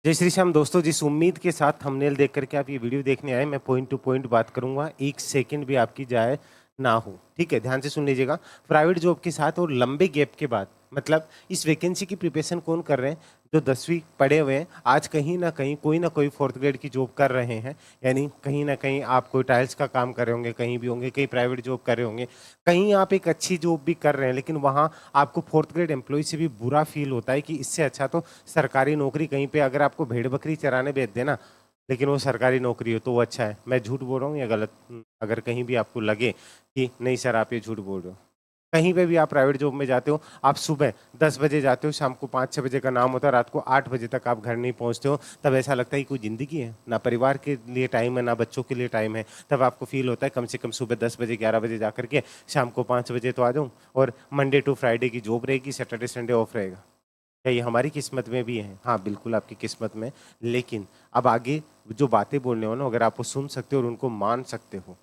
जय श्री श्याम दोस्तों, जिस उम्मीद के साथ थंबनेल देख करके आप ये वीडियो देखने आए, मैं पॉइंट टू पॉइंट बात करूंगा, एक सेकंड भी आपकी जाए ना हो। ठीक है, ध्यान से सुन लीजिएगा। प्राइवेट जॉब के साथ और लंबे गैप के बाद, मतलब इस वैकेंसी की प्रिपरेशन कौन कर रहे हैं? जो 10वीं पढ़े हुए हैं, आज कहीं ना कोई फोर्थ ग्रेड की जॉब कर रहे हैं। यानी कहीं ना कहीं आप कोई टाइल्स का काम कर रहे होंगे, कहीं भी होंगे, कहीं प्राइवेट जॉब कर रहे होंगे, कहीं आप एक अच्छी जॉब भी कर रहे हैं, लेकिन वहाँ आपको फोर्थ ग्रेड एम्प्लॉय से भी बुरा फील होता है कि इससे अच्छा तो सरकारी नौकरी कहीं पे अगर आपको भेड़ बकरी चराने भेज देना, लेकिन वो सरकारी नौकरी हो तो वो अच्छा है। मैं झूठ बोल रहा हूँ या गलत? अगर कहीं भी आपको लगे कि नहीं सर आप ये झूठ बोल रहे हो, कहीं पे भी आप प्राइवेट जॉब में जाते हो, आप सुबह 10 बजे जाते हो, शाम को 5-6 बजे का नाम होता है, रात को 8 बजे तक आप घर नहीं पहुंचते हो, तब ऐसा लगता है कि कोई ज़िंदगी है ना, परिवार के लिए टाइम है ना बच्चों के लिए टाइम है। तब आपको फील होता है कम से कम सुबह 10 बजे 11 बजे जा करके शाम को 5 बजे तो आ जाऊँ, और मंडे टू फ्राइडे की जॉब रहेगी, सैटरडे संडे ऑफ रहेगा। क्या ये हमारी किस्मत में भी है? हाँ बिल्कुल आपकी किस्मत में। लेकिन अब आगे जो बातें बोलने हो ना, अगर आप वो सुन सकते हो और उनको मान सकते हो,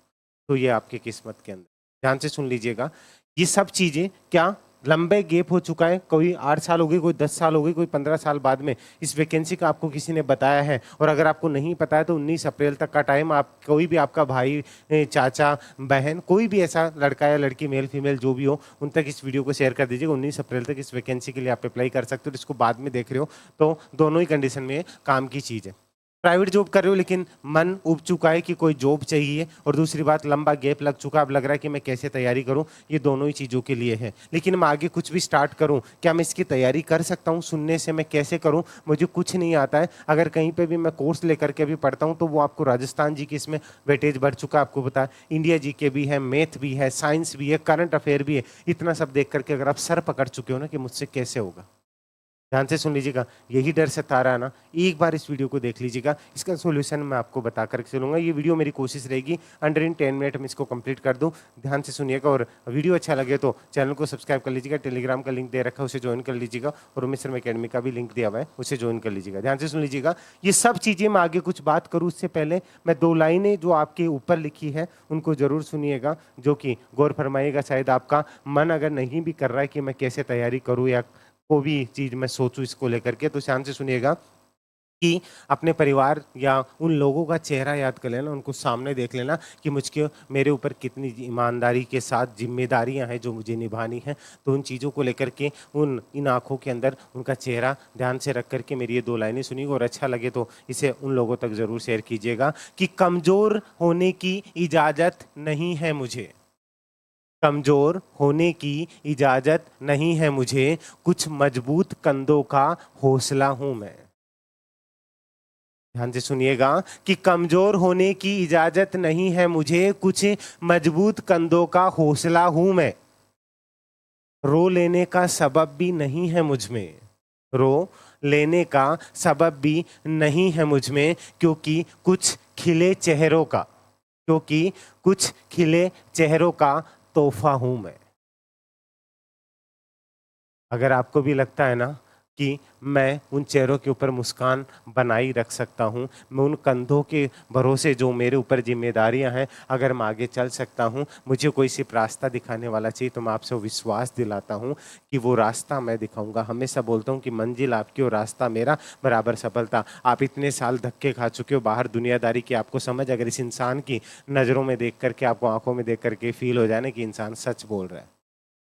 तो ये आपकी किस्मत के अंदर। ध्यान से सुन लीजिएगा, ये सब चीजें क्या लंबे गैप हो चुका है, कोई 8 साल हो गई, कोई 10 साल हो गई, कोई 15 साल बाद में इस वैकेंसी का आपको किसी ने बताया है। और अगर आपको नहीं पता है तो 19 अप्रैल तक का टाइम, आप कोई भी आपका भाई, चाचा, बहन, कोई भी ऐसा लड़का या लड़की, मेल फीमेल जो भी हो, उन तक इस वीडियो को शेयर कर दीजिएगा। 19 अप्रैल तक इस वैकेंसी के लिए आप अप्लाई कर सकते हो। इसको बाद में देख रहे हो तो दोनों ही कंडीशन में काम की चीज़ है। प्राइवेट जॉब कर रहे हो लेकिन मन उब चुका है कि कोई जॉब चाहिए, और दूसरी बात लंबा गैप लग चुका है, अब लग रहा है कि मैं कैसे तैयारी करूं। ये दोनों ही चीज़ों के लिए है। लेकिन मैं आगे कुछ भी स्टार्ट करूं, क्या मैं इसकी तैयारी कर सकता हूं? सुनने से मैं कैसे करूं? मुझे कुछ नहीं आता है। अगर कहीं पे भी मैं कोर्स लेकर के भी पढ़ता हूं तो वो आपको राजस्थान जी की इसमें वेटेज बढ़ चुका है, आपको पता है। इंडिया जी के भी है, मैथ भी है, साइंस भी है, करंट अफेयर भी है। इतना सब देख करके अगर आप सर पकड़ चुके हो ना कि मुझसे कैसे होगा, ध्यान से सुन लीजिएगा, यही डर सता रहा है ना, एक बार इस वीडियो को देख लीजिएगा, इसका सॉल्यूशन मैं आपको बता कर चलूंगा। ये वीडियो मेरी कोशिश रहेगी अंडर इन 10 मिनट में इसको कंप्लीट कर दूं। ध्यान से सुनिएगा, और वीडियो अच्छा लगे तो चैनल को सब्सक्राइब कर लीजिएगा। टेलीग्राम का लिंक दे रखा है, उसे ज्वाइन कर लीजिएगा, और उमेश शर्मा अकेडमी का भी लिंक दिया हुआ है, उसे ज्वाइन कर लीजिएगा। ध्यान से सुन लीजिएगा, ये सब चीज़ें मैं आगे कुछ बात करूँ उससे पहले मैं 2 लाइनें जो आपके ऊपर लिखी है उनको जरूर सुनिएगा, जो कि गौर फरमाइएगा। शायद आपका मन अगर नहीं भी कर रहा है कि मैं कैसे तैयारी करूँ या कोई भी चीज़ मैं सोचूं इसको लेकर के, तो शांत से सुनिएगा कि अपने परिवार या उन लोगों का चेहरा याद कर लेना, उनको सामने देख लेना कि मुझके मेरे ऊपर कितनी ईमानदारी के साथ जिम्मेदारियां हैं जो मुझे निभानी हैं। तो उन चीज़ों को लेकर के उन इन आँखों के अंदर उनका चेहरा ध्यान से रख करके मेरी ये 2 लाइनें सुनिएगा, और अच्छा लगे तो इसे उन लोगों तक ज़रूर शेयर कीजिएगा कि कमज़ोर होने की इजाज़त नहीं है मुझे। कमज़ोर होने की इजाज़त नहीं है मुझे, कुछ मजबूत कंधों का हौसला हूँ मैं। ध्यान से सुनिएगा कि कमज़ोर होने की इजाज़त नहीं है मुझे, कुछ मजबूत कंधों का हौसला हूँ मैं। रो लेने का सबब भी नहीं है मुझ में, रो लेने का सबब भी नहीं है मुझ में, क्योंकि कुछ खिले चेहरों का, क्योंकि कुछ खिले चेहरों का तोहफा हूँ मैं। अगर आपको भी लगता है ना कि मैं उन चेहरों के ऊपर मुस्कान बनाई रख सकता हूँ, मैं उन कंधों के भरोसे जो मेरे ऊपर जिम्मेदारियाँ हैं, अगर मैं आगे चल सकता हूँ, मुझे कोई सिर्फ रास्ता दिखाने वाला चाहिए, तो मैं आपसे वो विश्वास दिलाता हूँ कि वो रास्ता मैं दिखाऊंगा। हमेशा बोलता हूँ कि मंजिल आपकी और रास्ता मेरा बराबर सफलता। आप इतने साल धक्के खा चुके हो बाहर दुनियादारी की, आपको समझ अगर इस इंसान की नज़रों में देख करके, आपको आंखों में देख करके फील हो जाए ना कि इंसान सच बोल रहा है,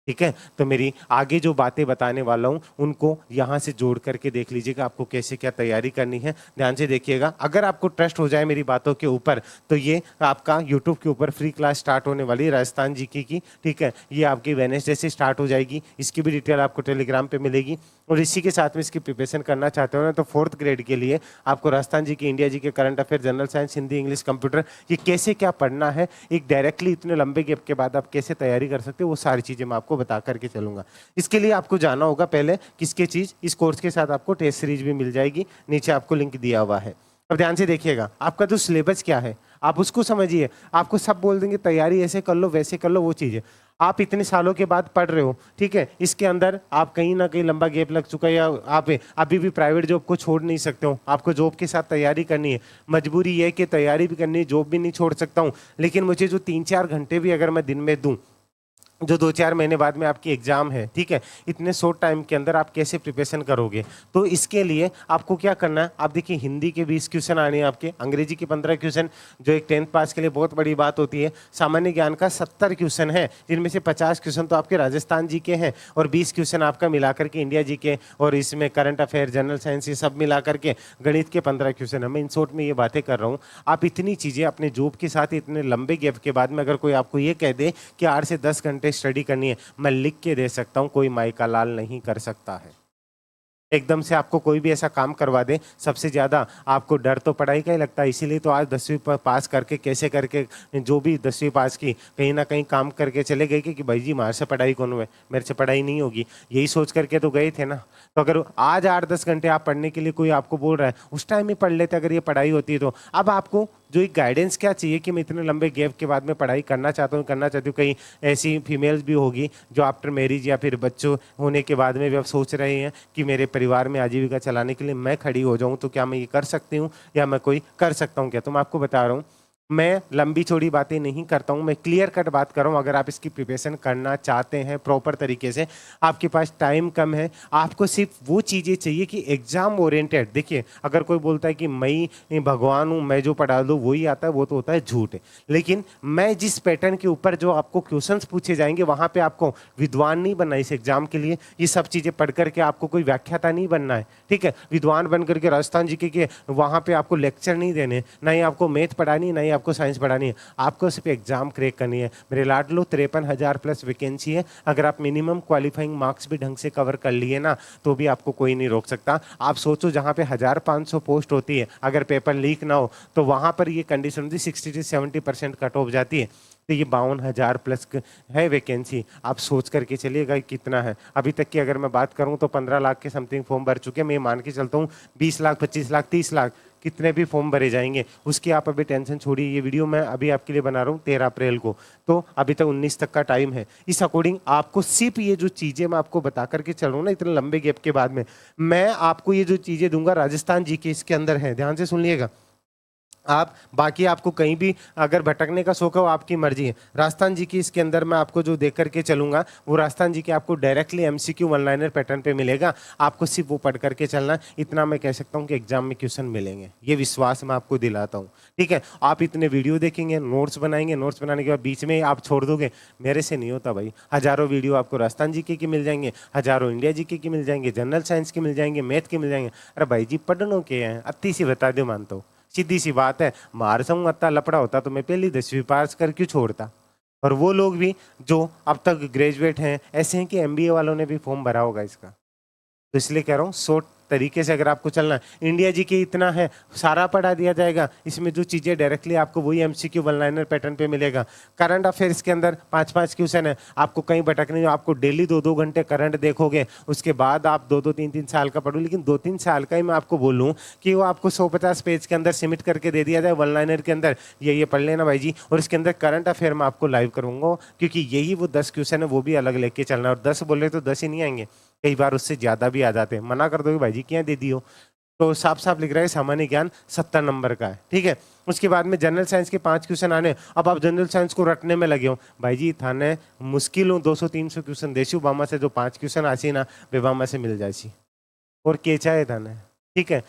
ठीक है, तो मेरी आगे जो बातें बताने वाला हूँ उनको यहाँ से जोड़ करके देख लीजिएगा, आपको कैसे क्या तैयारी करनी है। ध्यान से देखिएगा, अगर आपको ट्रस्ट हो जाए मेरी बातों के ऊपर, तो ये आपका यूट्यूब के ऊपर फ्री क्लास स्टार्ट होने वाली है राजस्थान जीके की। ठीक है, ये आपकी वेडनेसडे से स्टार्ट हो जाएगी, इसकी भी डिटेल आपको टेलीग्राम पे मिलेगी। और इसी के साथ में इसकी प्रिपरेशन करना चाहते हो ना, तो फोर्थ ग्रेड के लिए आपको राजस्थान जी के, इंडिया जी के, current affair, general science, Hindi, English, computer, ये कैसे क्या पढ़ना है, एक डायरेक्टली इतने लंबे गैप के बाद आप कैसे तैयारी कर सकते हो, वो सारी चीज़ें मैं आपको बता करके चलूंगा। इसके लिए आपको जाना होगा पहले किसके चीज़, इस कोर्स के साथ आपको टेस्ट सीरीज भी मिल जाएगी, नीचे आपको लिंक दिया हुआ है। अब ध्यान से देखिएगा, आपका जो सिलेबस क्या है आप उसको समझिए। आपको सब बोल देंगे तैयारी ऐसे कर लो वैसे कर लो, वो चीज़ है। आप इतने सालों के बाद पढ़ रहे हो, ठीक है, इसके अंदर आप कहीं ना कहीं लंबा गैप लग चुका है, या आप अभी भी प्राइवेट जॉब को छोड़ नहीं सकते हो, आपको जॉब के साथ तैयारी करनी है। मजबूरी ये है कि तैयारी भी करनी है, जॉब भी नहीं छोड़ सकता हूँ, लेकिन मुझे जो 3-4 घंटे भी अगर मैं दिन में दूँ, जो 2-4 महीने बाद में आपकी एग्ज़ाम है, ठीक है? इतने शॉर्ट टाइम के अंदर आप कैसे प्रिपरेशन करोगे? तो इसके लिए आपको क्या करना है, आप देखिए हिंदी के 20 क्वेश्चन आने हैं आपके, अंग्रेजी के 15 क्वेश्चन, जो एक 10th पास के लिए बहुत बड़ी बात होती है। सामान्य ज्ञान का 70 क्वेश्चन है, जिनमें से 50 क्वेश्चन तो आपके राजस्थान जी के हैं और 20 क्वेश्चन आपका मिला कर के इंडिया जी के, और इसमें करंट अफेयर, जनरल साइंस, ये सब मिला कर के गणित के 15 क्वेश्चन है। मैं इन शॉर्ट में ये बातें कर रहा हूँ। आप इतनी चीज़ें अपने जॉब के साथ इतने लंबे गैप के बाद में अगर कोई आपको ये कह दे कि 8 से 10 घंटे स्टडी करनी है, मैं लिख के दे सकता हूँ, कोई माई का लाल नहीं कर सकता है। एकदम से आपको कोई भी ऐसा काम करवा दे, सबसे ज़्यादा आपको डर तो पढ़ाई का ही लगता है। इसीलिए तो आज 10वीं पास करके कैसे करके जो भी 10वीं पास की, कहीं ना कहीं काम करके चले गए कि भाई जी हमारे से पढ़ाई कौन हुए, मेरे से पढ़ाई नहीं होगी, यही सोच करके तो गए थे ना। तो अगर आज 8-10 घंटे आप पढ़ने के लिए कोई आपको बोल रहा है, उस टाइम ही पढ़ लेते अगर ये पढ़ाई होती है। तो अब आपको जो एक गाइडेंस क्या चाहिए कि मैं इतने लंबे गैप के बाद में पढ़ाई करना चाहता हूँ। कहीं ऐसी फीमेल्स भी होगी जो आफ्टर मैरिज या फिर बच्चों होने के बाद में भी अब सोच रहे हैं कि मेरे परिवार में आजीविका चलाने के लिए मैं खड़ी हो जाऊँ, तो क्या मैं ये कर सकती हूँ या मैं कोई कर सकता हूँ क्या? तो मैं आपको बता रहा हूँ, मैं लंबी चौड़ी बातें नहीं करता हूँ, मैं क्लियर कट बात कर रहा हूँ। अगर आप इसकी प्रिपरेशन करना चाहते हैं प्रॉपर तरीके से, आपके पास टाइम कम है, आपको सिर्फ वो चीज़ें चाहिए कि एग्जाम ओरिएंटेड। देखिए, अगर कोई बोलता है कि मैं भगवान हूँ, मैं जो पढ़ा दूँ वही आता है, वो तो होता है झूठ। लेकिन मैं जिस पैटर्न के ऊपर जो आपको क्वेश्चंस पूछे जाएंगे, वहाँ पे आपको विद्वान नहीं बनना इस एग्जाम के लिए। ये सब चीज़ें पढ़ करके आपको कोई व्याख्याता नहीं बनना है, ठीक है? विद्वान बन करके राजस्थान जी के वहाँ पे आपको लेक्चर नहीं देने, ना ही आपको मैथ पढ़ानी, ना ही आपको साइंस पढ़ानी है। आपको सिर्फ एग्जाम क्रैक करनी है। मेरे लाडलो 53,000 प्लस वैकेंसी है। अगर आप मिनिमम क्वालिफाइंग मार्क्स भी ढंग से कवर कर लिए ना, तो भी आपको कोई नहीं रोक सकता। आप सोचो, जहाँ पे 1500 पोस्ट होती है, अगर पेपर लीक ना हो तो वहाँ पर ये कंडीशन होती है 60 से 70% कट ऑफ जाती है। तो ये 52,000 प्लस है वैकेंसी। आप सोच करके चलिएगा कितना है। अभी तक की अगर मैं बात करूं तो 15 लाख के समथिंग फॉर्म भर चुके हैं। मैं मान के चलता हूं 20 लाख, 25 लाख, 30 लाख कितने भी फॉर्म भरे जाएंगे, उसकी आप अभी टेंशन छोड़िए। ये वीडियो मैं अभी आपके लिए बना रहा हूँ 13 अप्रैल को, तो अभी तक 19 तक का टाइम है। इस अकॉर्डिंग आपको सिर्फ ये जो चीज़ें मैं आपको बता करके चल रहा हूँ ना, इतने लंबे गैप के बाद में मैं आपको ये जो चीज़ें दूंगा, राजस्थान जी के इसके अंदर है, ध्यान से सुनिएगा आप। बाकी आपको कहीं भी अगर भटकने का शौक है, वो आपकी मर्जी है। राजस्थान जी की इसके अंदर मैं आपको जो देख करके चलूंगा, वो राजस्थान जी के आपको directly MCQ one liner pattern पे मिलेगा। आपको सिर्फ वो पढ़ करके चलना, इतना मैं कह सकता हूँ कि एग्जाम में क्वेश्चन मिलेंगे, ये विश्वास मैं आपको दिलाता हूँ, ठीक है? आप इतने वीडियो देखेंगे, नोट्स बनाएंगे, नोट्स बनाने के बाद बीच में आप छोड़ दोगे, मेरे से नहीं होता भाई। हजारों वीडियो आपको राजस्थान जीके की मिल जाएंगे, हजारों इंडिया जीके की मिल जाएंगे, जनरल साइंस की मिल जाएंगे, मैथ की मिल जाएंगे। अरे भाई जी, पढ़नों के हैं, अति सी बता दो, मानता हूँ, सीधी सी बात है। मार संग अत्ता लपड़ा होता तो मैं पहली 10वीं पास कर क्यों छोड़ता? और वो लोग भी जो अब तक ग्रेजुएट हैं, ऐसे हैं कि एमबीए वालों ने भी फॉर्म भरा होगा इसका। तो इसलिए कह रहा हूँ, शॉर्ट तरीके से अगर आपको चलना है, इंडिया जी के इतना है, सारा पढ़ा दिया जाएगा। इसमें जो चीज़ें डायरेक्टली आपको वही एमसीक्यू वन लाइनर पैटर्न पे मिलेगा। करंट अफेयर्स के अंदर 5-5 क्वेश्चन है, आपको कहीं भटकने, आपको डेली 2-2 घंटे करंट देखोगे, उसके बाद आप 2-2 3-3 साल का पढ़ो। लेकिन 2-3 साल का ही मैं आपको बोलूँ कि वो आपको 150 पेज के अंदर सिमिट करके दे दिया जाए वन लाइनर के अंदर, ये पढ़ लेना भाई जी। और इसके अंदर करंट अफेयर मैं आपको लाइव करूँगा, क्योंकि यही वो 10 क्वेश्चन है, वो भी अलग लेके चलना। और 10 बोले तो 10 ही नहीं आएंगे, कई बार उससे ज़्यादा भी आ जाते हैं। मना कर दोगे भाई जी क्या दे दियो, तो साफ साफ लिख रहा है सामान्य ज्ञान 70 नंबर का है, ठीक है? उसके बाद में जनरल साइंस के 5 क्वेश्चन आने। अब आप जनरल साइंस को रटने में लगे हो, भाई जी थाने मुश्किल हो 200-300 क्वेश्चन देशु बामा से, जो 5 क्वेश्चन आसी ना वे बामा से मिल जाए और केचा है थाने, ठीक है?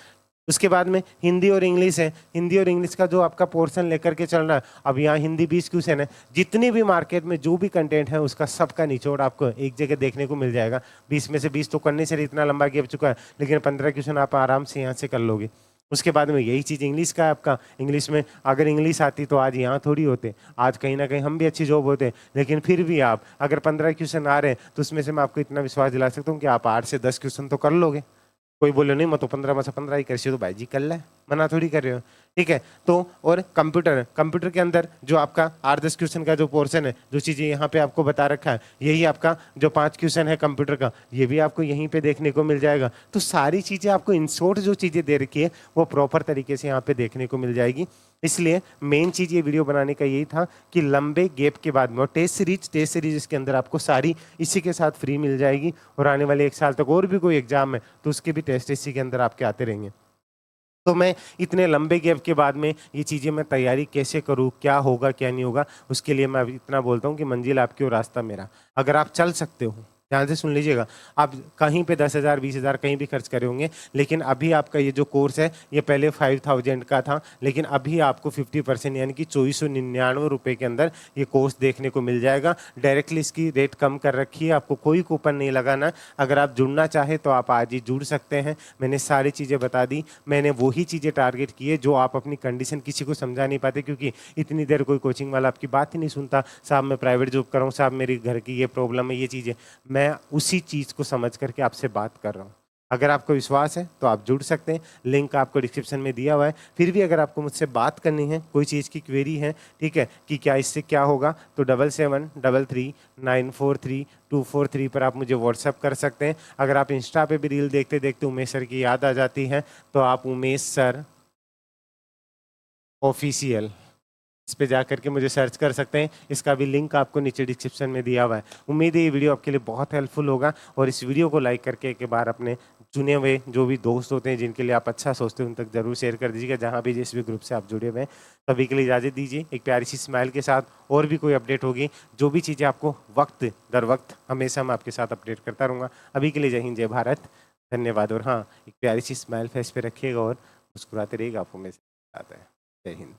उसके बाद में हिंदी और इंग्लिश है। हिंदी और इंग्लिश का जो आपका पोर्शन लेकर के चल रहा है, अब यहाँ हिंदी 20 क्वेश्चन है। जितनी भी मार्केट में जो भी कंटेंट है, उसका सबका निचोड़ आपको एक जगह देखने को मिल जाएगा। 20 में से 20 तो करने से इतना लंबा गैप चुका है, लेकिन 15 क्वेश्चन आप आराम से यहाँ से कर लोगे। उसके बाद में यही चीज़ इंग्लिश का है आपका। इंग्लिश में अगर इंग्लिश आती तो आज यहाँ थोड़ी होते, आज कहीं ना कहीं हम भी अच्छी जॉब होते। लेकिन फिर भी आप अगर 15 क्वेश्चन आ रहे हैं, तो उसमें से मैं आपको इतना विश्वास दिला सकता हूँ कि आप 8 से 10 क्वेश्चन तो कर लोगे। कोई बोले नहीं मैं तो 15 में से 15 ही कर, तो भाई जी कर ले, मना थोड़ी कर रहे हो, ठीक है? तो और कंप्यूटर के अंदर जो आपका 8-10 क्वेश्चन का जो पोर्शन है, जो चीज़ें यहाँ पे आपको बता रखा है, यही आपका जो 5 क्वेश्चन है कंप्यूटर का, ये भी आपको यहीं पे देखने को मिल जाएगा। तो सारी चीज़ें आपको इन शॉर्ट जो चीज़ें दे रखी है, वो प्रॉपर तरीके से यहाँ पे देखने को मिल जाएगी। इसलिए मेन चीज़ ये वीडियो बनाने का यही था कि लंबे गैप के बाद में, और टेस्ट सीरीज इसके अंदर आपको सारी इसी के साथ फ्री मिल जाएगी। और आने वाले 1 साल तक और भी कोई एग्जाम है तो उसके भी टेस्ट इसी के अंदर आपके आते रहेंगे। तो मैं इतने लंबे गैप के बाद में ये चीज़ें मैं तैयारी कैसे करूँ, क्या होगा क्या नहीं होगा, उसके लिए मैं अभी इतना बोलता हूँ कि मंजिल आपकी और रास्ता मेरा। अगर आप चल सकते हो, ध्यान से सुन लीजिएगा, आप कहीं पे 10,000 20,000 कहीं भी खर्च करे होंगे, लेकिन अभी आपका ये जो कोर्स है ये पहले 5,000 का था, लेकिन अभी आपको 50% यानी कि 2499 रुपये के अंदर ये कोर्स देखने को मिल जाएगा। डायरेक्टली इसकी रेट कम कर रखी है, आपको कोई कूपन नहीं लगाना। अगर आप जुड़ना चाहे तो आप आज ही जुड़ सकते हैं। मैंने सारी चीज़ें बता दी, मैंने वही चीज़ें टारगेट की है जो आप अपनी कंडीशन किसी को समझा नहीं पाते, क्योंकि इतनी देर कोई कोचिंग वाला आपकी बात ही नहीं सुनता। साहब मैं प्राइवेट जॉब कर रहा हूँ, साहब मेरी घर की ये प्रॉब्लम है, ये चीज़ें, मैं उसी चीज़ को समझ करके आपसे बात कर रहा हूँ। अगर आपको विश्वास है तो आप जुड़ सकते हैं, लिंक आपको डिस्क्रिप्शन में दिया हुआ है। फिर भी अगर आपको मुझसे बात करनी है, कोई चीज़ की क्वेरी है, ठीक है, कि क्या इससे क्या होगा, तो 7733943243 पर आप मुझे व्हाट्सअप कर सकते हैं। अगर आप इंस्टा पे भी रील देखते देखते उमेश सर की याद आ जाती है तो आप उमेश सर ऑफिशियल इस पे जा करके मुझे सर्च कर सकते हैं। इसका भी लिंक आपको नीचे डिस्क्रिप्शन में दिया हुआ है। उम्मीद है ये वीडियो आपके लिए बहुत हेल्पफुल होगा, और इस वीडियो को लाइक करके एक बार अपने चुने हुए जो भी दोस्त होते हैं जिनके लिए आप अच्छा सोचते हैं उन तक जरूर शेयर कर दीजिएगा, जहाँ भी जिस भी ग्रुप से आप जुड़े हुए हैं। सभी के लिए इजाज़त दीजिए एक प्यारी सी स्माइल के साथ। और भी कोई अपडेट होगी, जो भी चीज़ें आपको वक्त दर वक्त हमेशा मैं आपके साथ अपडेट करता रहूँगा। अभी के लिए जय हिंद, जय भारत, धन्यवाद। और हाँ, एक प्यारी सी स्माइल फेस पे रखिएगा और मुस्कुराते रहिएगा, आपको मेरे साथ आता है। जय हिंद।